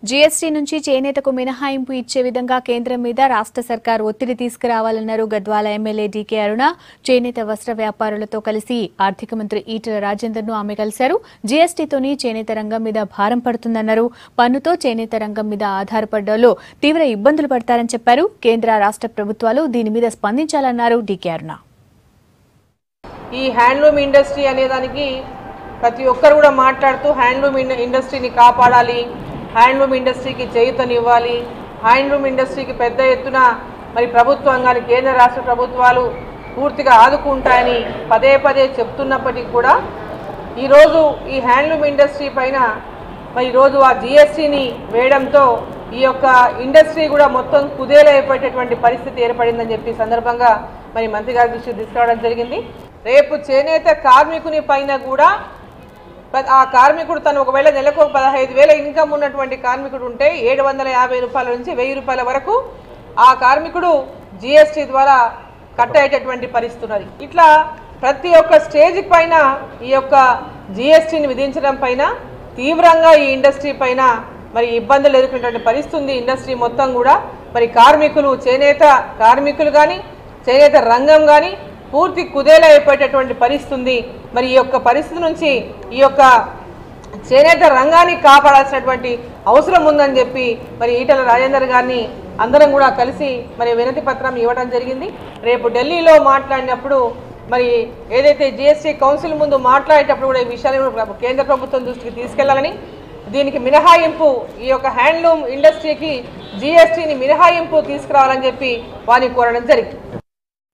GST నుంచి చేనేతకు మినహాయింపు ఇచ్చే విధంగా కేంద్రం మీద రాష్ట్ర సర్కార్ ఒత్తిడి తీసుకురావాలన్నారు గద్వాల ఎమ్మెల్యే డీకే అరుణ. చేనేత వస్త్ర వ్యాపారులతో కలిసి ఆర్థిక మంత్రి ఈటెల రాజేందర్ను ఆమె కలిశారు. జీఎస్టీతోని చేనేత రంగం మీద భారం పడుతుందన్నారు. పన్నుతో చేనేత రంగం మీద ఆధారపడ్డోళ్ళు తీవ్ర ఇబ్బందులు పడతారని చెప్పారు. కేంద్ర రాష్ట్ర ప్రభుత్వాలు దీని మీద స్పందించాలన్నారు డీకే అరుణ. ఈ హ్యాండ్లూమ్ ఇండస్ట్రీ అనే దానికి ప్రతి ఒక్కరు కూడా మాట్లాడుతూ హ్యాండ్లూమ్ ఇండస్ట్రీని కాపాడాలి, హ్యాండ్లూమ్ ఇండస్ట్రీకి చేయూతనివ్వాలి, హ్యాండ్లూమ్ ఇండస్ట్రీకి పెద్ద ఎత్తున మరి ప్రభుత్వం కానీ కేంద్ర రాష్ట్ర ప్రభుత్వాలు పూర్తిగా ఆదుకుంటాయని పదే పదే చెప్తున్నప్పటికీ కూడా ఈరోజు ఈ హ్యాండ్లూమ్ ఇండస్ట్రీ పైన మరి ఈరోజు ఆ జిఎస్టీని వేయడంతో ఈ యొక్క ఇండస్ట్రీ కూడా మొత్తం కుదేలైపోయేటటువంటి పరిస్థితి ఏర్పడిందని చెప్పి సందర్భంగా మరి మంత్రి గారి దృష్టికి తీసుకురావడం జరిగింది. రేపు చేనేత కార్మికుని పైన కూడా ఆ కార్మికుడు తను ఒకవేళ నెలకు 15,000 ఇన్కమ్ ఉన్నటువంటి కార్మికుడు ఉంటే 750 రూపాయల నుంచి 1000 రూపాయల వరకు ఆ కార్మికుడు జిఎస్టీ ద్వారా కట్ అయ్యేటటువంటి పరిస్థితి ఉన్నది. ఇట్లా ప్రతి ఒక్క స్టేజ్ పైన ఈ యొక్క జిఎస్టీని విధించడం పైన తీవ్రంగా ఈ ఇండస్ట్రీ పైన మరి ఇబ్బందులు ఎదుర్కొనేటువంటి పరిస్థితి ఉంది. ఇండస్ట్రీ మొత్తం కూడా మరి కార్మికులు, చేనేత కార్మికులు కానీ చేనేత రంగం కానీ పూర్తి కుదేలైపోయేటటువంటి పరిస్థితి ఉంది. మరి ఈ యొక్క పరిస్థితి నుంచి ఈ యొక్క చేనేత రంగాన్ని కాపాడాల్సినటువంటి అవసరం ఉందని చెప్పి మరి ఈటెల రాజేందర్ గారిని అందరం కూడా కలిసి మరి వినతి పత్రం ఇవ్వడం జరిగింది. రేపు ఢిల్లీలో మాట్లాడినప్పుడు మరి ఏదైతే జిఎస్టీ కౌన్సిల్ ముందు మాట్లాడేటప్పుడు కూడా ఈ విషయాన్ని కేంద్ర ప్రభుత్వం దృష్టికి తీసుకెళ్లాలని, దీనికి మినహాయింపు ఈ యొక్క హ్యాండ్లూమ్ ఇండస్ట్రీకి జిఎస్టీని మినహాయింపు తీసుకురావాలని చెప్పి వారిని కోరడం జరిగింది.